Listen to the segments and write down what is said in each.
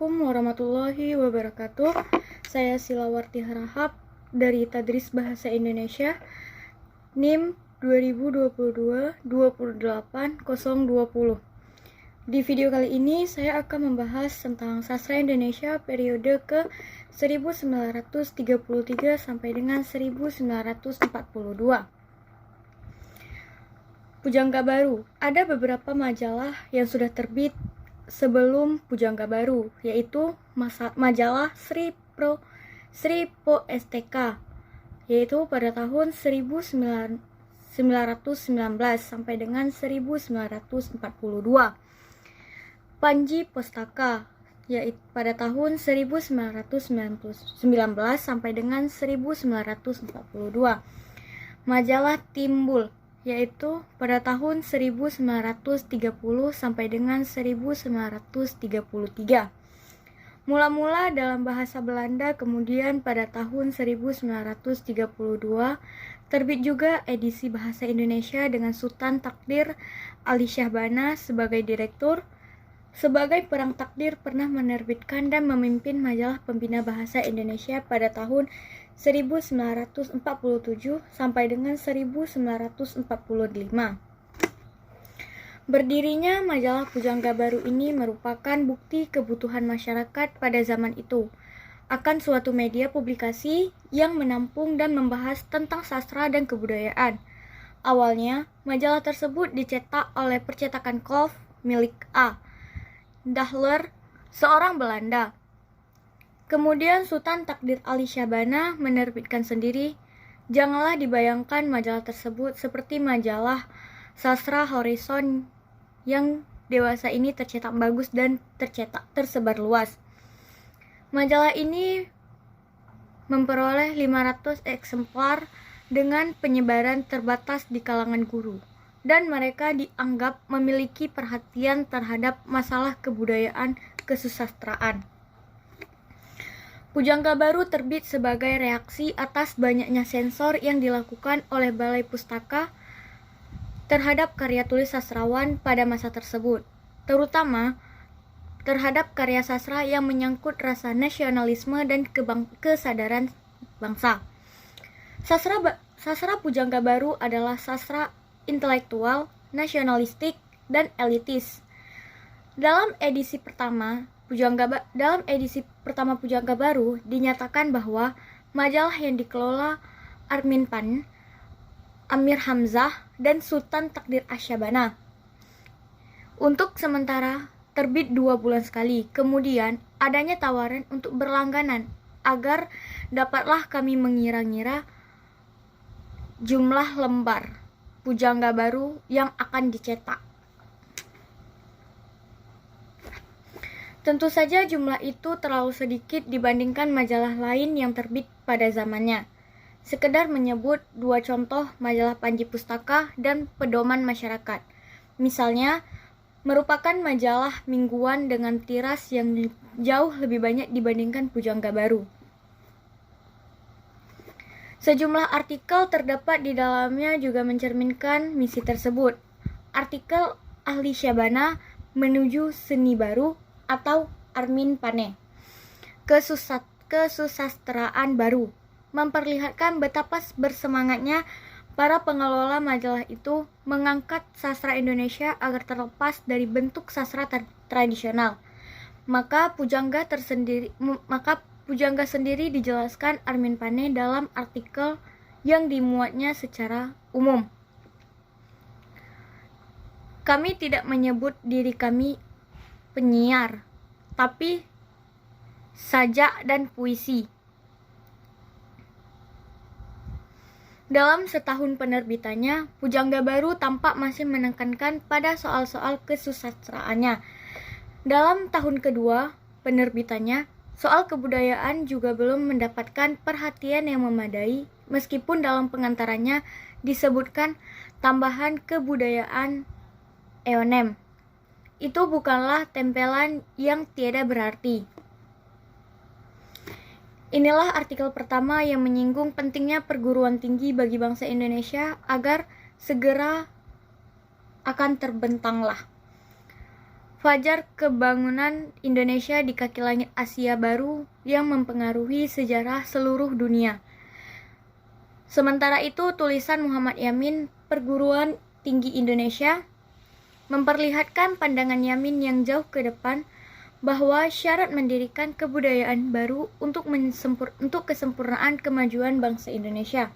Assalamualaikum warahmatullahi wabarakatuh. Saya Silawarti Harahap dari Tadris Bahasa Indonesia, NIM 2022-28020. Di video kali ini saya akan membahas tentang sastra Indonesia periode ke 1933 sampai dengan 1942. Pujangga Baru. Ada beberapa majalah yang sudah terbit sebelum Pujangga Baru, yaitu majalah Sri Po STK, yaitu pada tahun 1919 sampai dengan 1942. Panji Postaka, yaitu pada tahun 1919 sampai dengan 1942. Majalah Timbul, yaitu pada tahun 1930 sampai dengan 1933. Mula-mula dalam bahasa Belanda, kemudian pada tahun 1932 terbit juga edisi bahasa Indonesia dengan Sultan Takdir Ali Syahbana sebagai direktur. Sebagai perang takdir pernah menerbitkan dan memimpin majalah Pembina Bahasa Indonesia pada tahun 1947 sampai dengan 1945. Berdirinya majalah Pujangga Baru ini merupakan bukti kebutuhan masyarakat pada zaman itu akan suatu media publikasi yang menampung dan membahas tentang sastra dan kebudayaan. Awalnya, majalah tersebut dicetak oleh percetakan Kolf milik A. Dahler, seorang Belanda. Kemudian Sultan Takdir Ali Syahbana menerbitkan sendiri. Janganlah dibayangkan majalah tersebut seperti majalah Sastra Horizon yang dewasa ini tercetak bagus dan tersebar luas. Majalah ini memperoleh 500 eksemplar dengan penyebaran terbatas di kalangan guru, dan mereka dianggap memiliki perhatian terhadap masalah kebudayaan kesusastraan. Pujangga Baru terbit sebagai reaksi atas banyaknya sensor yang dilakukan oleh Balai Pustaka terhadap karya tulis sastrawan pada masa tersebut, terutama terhadap karya sastra yang menyangkut rasa nasionalisme dan kesadaran bangsa. Sastra Pujangga Baru adalah sastra intelektual, nasionalistik, dan elitis. Dalam edisi pertama Pujangga Baru dinyatakan bahwa majalah yang dikelola Armin Pan, Amir Hamzah, dan Sultan Takdir Asyabana untuk sementara terbit 2 bulan sekali. Kemudian adanya tawaran untuk berlangganan agar dapatlah kami mengira-ngira jumlah lembar Pujangga Baru yang akan dicetak. Tentu saja jumlah itu terlalu sedikit dibandingkan majalah lain yang terbit pada zamannya. Sekedar menyebut 2 contoh majalah Panji Pustaka dan Pedoman Masyarakat. Misalnya, merupakan majalah mingguan dengan tiras yang jauh lebih banyak dibandingkan Pujangga Baru. Sejumlah artikel terdapat di dalamnya juga mencerminkan misi tersebut. Artikel Ahli Syahbana menuju Seni Baru atau Armin Pane, kesusastraan baru, memperlihatkan betapa bersemangatnya para pengelola majalah itu mengangkat sastra Indonesia agar terlepas dari bentuk sastra tradisional. Maka Pujangga sendiri dijelaskan Armin Pane dalam artikel yang dimuatnya secara umum. Kami tidak menyebut diri kami penyiar, tapi sajak dan puisi. Dalam setahun penerbitannya, Pujangga Baru tampak masih menekankan pada soal-soal kesusastraannya. Dalam tahun kedua penerbitannya, soal kebudayaan juga belum mendapatkan perhatian yang memadai, meskipun dalam pengantarannya disebutkan tambahan kebudayaan EONEM. Itu bukanlah tempelan yang tiada berarti. Inilah artikel pertama yang menyinggung pentingnya perguruan tinggi bagi bangsa Indonesia agar segera akan terbentanglah. fajar kebangunan Indonesia di kaki langit Asia baru yang mempengaruhi sejarah seluruh dunia. Sementara itu, tulisan Muhammad Yamin, Perguruan Tinggi Indonesia, memperlihatkan pandangan Yamin yang jauh ke depan bahwa syarat mendirikan kebudayaan baru untuk kesempurnaan kemajuan bangsa Indonesia.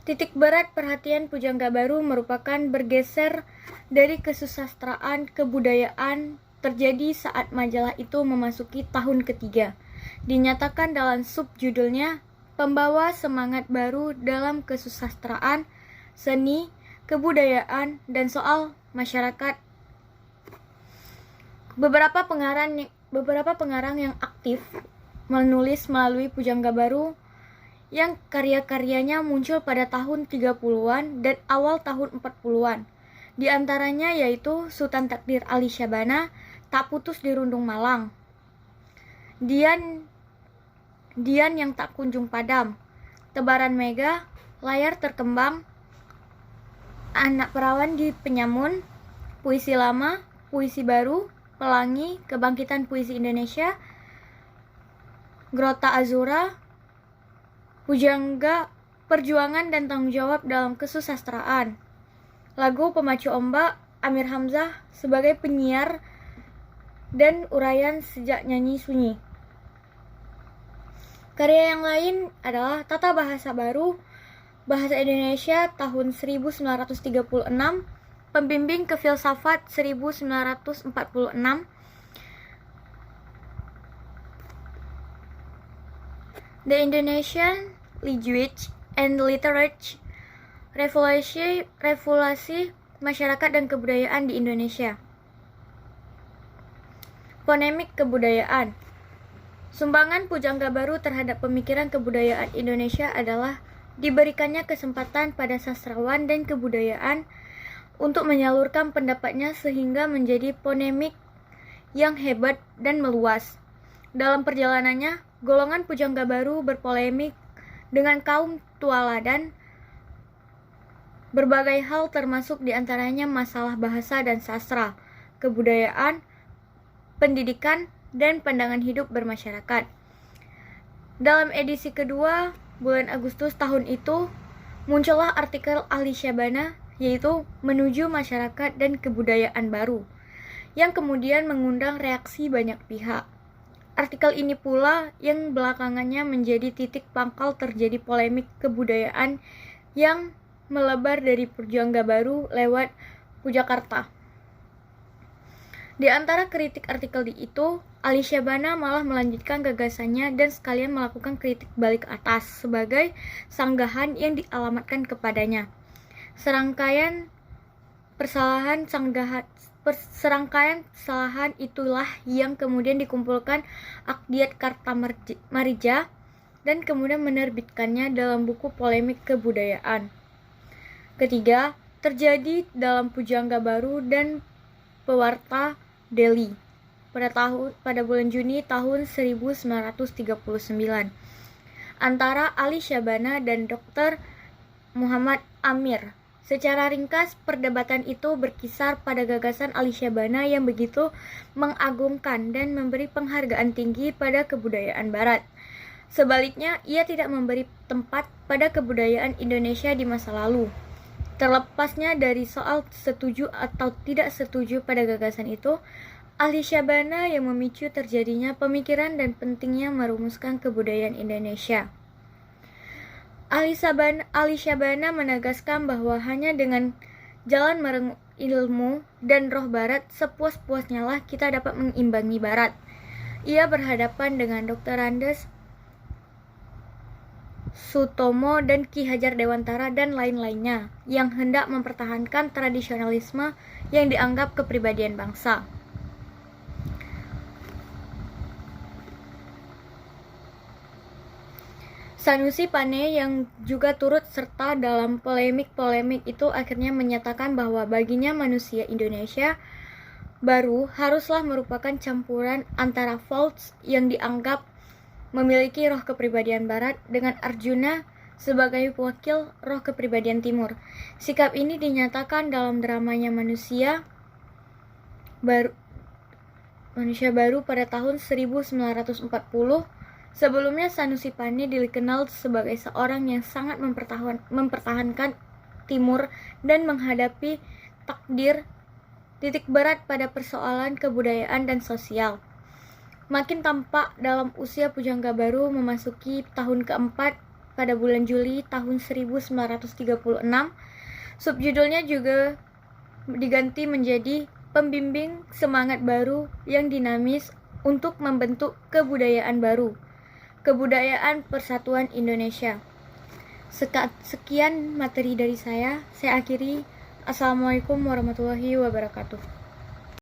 Titik berat perhatian Pujangga Baru merupakan bergeser dari kesusastraan kebudayaan terjadi saat majalah itu memasuki tahun ketiga. Dinyatakan dalam subjudulnya, pembawa semangat baru dalam kesusastraan, seni, kebudayaan, dan soal masyarakat. Beberapa pengarang yang aktif menulis melalui Pujangga Baru yang karya-karyanya muncul pada tahun 30-an dan awal tahun 40-an. Di antaranya yaitu Sultan Takdir Ali Syabana, Tak Putus di Rundung Malang, Dian yang Tak Kunjung Padam, Tebaran Mega, Layar Terkembang, Anak Perawan di Penyamun, Puisi Lama, Puisi Baru, Pelangi, Kebangkitan Puisi Indonesia, Grota Azura, Pujangga, Perjuangan dan Tanggung Jawab dalam Kesusastraan, lagu Pemacu Ombak, Amir Hamzah sebagai penyiar dan uraian Sejak Nyanyi Sunyi. Karya yang lain adalah Tata Bahasa Baru, Bahasa Indonesia tahun 1936, Pembimbing ke Filsafat 1946, The Indonesian Language and Literature, Revolusi Masyarakat dan Kebudayaan di Indonesia. Polemik kebudayaan. Sumbangan Pujangga Baru terhadap pemikiran kebudayaan Indonesia adalah diberikannya kesempatan pada sastrawan dan kebudayaan untuk menyalurkan pendapatnya sehingga menjadi polemik yang hebat dan meluas. Dalam perjalanannya, golongan Pujangga Baru berpolemik dengan kaum tualadan berbagai hal termasuk diantaranya masalah bahasa dan sastra, kebudayaan, pendidikan, dan pandangan hidup bermasyarakat. Dalam edisi kedua, bulan Agustus tahun itu, muncullah artikel Ali Syabana, yaitu Menuju Masyarakat dan Kebudayaan Baru, yang kemudian mengundang reaksi banyak pihak. Artikel ini pula yang belakangannya menjadi titik pangkal terjadi polemik kebudayaan yang melebar dari Pujangga Baru lewat Pujakarta. Di antara kritik artikel itu, Ali Syabana malah melanjutkan gagasannya dan sekalian melakukan kritik balik atas sebagai sanggahan yang dialamatkan kepadanya. Serangkaian kesalahan itulah yang kemudian dikumpulkan Akdiat Kartamarija dan kemudian menerbitkannya dalam buku Polemik Kebudayaan. Ketiga, terjadi dalam Pujangga Baru dan Pewarta Delhi pada bulan Juni tahun 1939 antara Ali Syabana dan Dr. Muhammad Amir. Secara ringkas, perdebatan itu berkisar pada gagasan Ali Syabana yang begitu mengagungkan dan memberi penghargaan tinggi pada kebudayaan Barat. Sebaliknya, ia tidak memberi tempat pada kebudayaan Indonesia di masa lalu. Terlepasnya dari soal setuju atau tidak setuju pada gagasan itu, Ali Syabana yang memicu terjadinya pemikiran dan pentingnya merumuskan kebudayaan Indonesia. Ali Syabana menegaskan bahwa hanya dengan jalan merengkuh ilmu dan roh Barat sepuas-puasnya lah kita dapat mengimbangi Barat. Ia berhadapan dengan Dr. Andes Sutomo dan Ki Hajar Dewantara dan lain-lainnya yang hendak mempertahankan tradisionalisme yang dianggap kepribadian bangsa. Sanusi Pane yang juga turut serta dalam polemik-polemik itu akhirnya menyatakan bahwa baginya manusia Indonesia baru haruslah merupakan campuran antara Volz yang dianggap memiliki roh kepribadian Barat dengan Arjuna sebagai wakil roh kepribadian Timur. Sikap ini dinyatakan dalam dramanya Manusia Baru pada tahun 1940. Sebelumnya Sanusi Pane dikenal sebagai seorang yang sangat mempertahankan Timur dan menghadapi takdir titik berat pada persoalan kebudayaan dan sosial. Makin tampak dalam usia Pujangga Baru memasuki tahun keempat pada bulan Juli tahun 1936. Subjudulnya juga diganti menjadi Pembimbing Semangat Baru yang Dinamis untuk Membentuk Kebudayaan Baru, Kebudayaan Persatuan Indonesia. Sekian materi dari saya akhiri. Assalamualaikum warahmatullahi wabarakatuh.